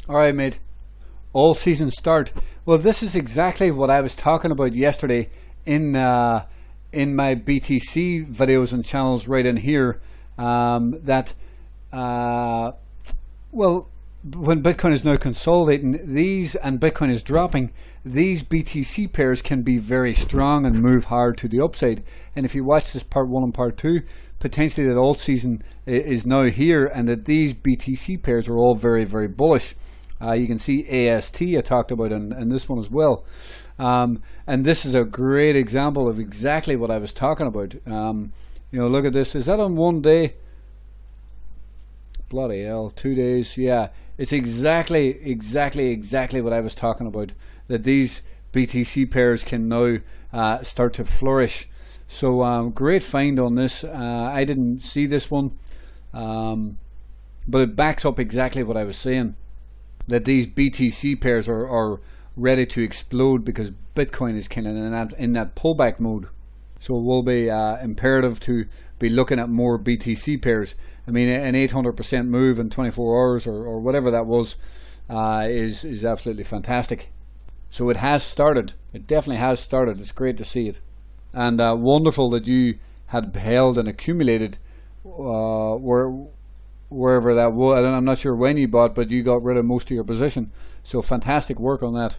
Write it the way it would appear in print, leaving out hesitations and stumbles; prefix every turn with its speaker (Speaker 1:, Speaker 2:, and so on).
Speaker 1: Alright mate, all season start. Well, this is exactly what I was talking about yesterday in my BTC videos and channels right in here, that well, when Bitcoin is now consolidating these and Bitcoin is dropping, these BTC pairs can be very strong and move hard to the upside. And if you watch this part 1 and part 2, potentially that alt season is now here, and that these BTC pairs are all very, very bullish. You can see AST I talked about in this one as well. And this is a great example of exactly what I was talking about. You know, look at this. Is that on 1 day? Bloody hell, 2 days. Yeah, it's exactly what I was talking about, that these BTC pairs can now start to flourish. So great find on this. I didn't see this one, but it backs up exactly what I was saying, that these BTC pairs are ready to explode because Bitcoin is kind of in that pullback mode. So it will be imperative to be looking at more BTC pairs. I mean, an 800% move in 24 hours or whatever that was is absolutely fantastic. So it has started. It definitely has started. It's great to see it. And wonderful that you had held and accumulated wherever that was. I'm not sure when you bought, but you got rid of most of your position. So fantastic work on that.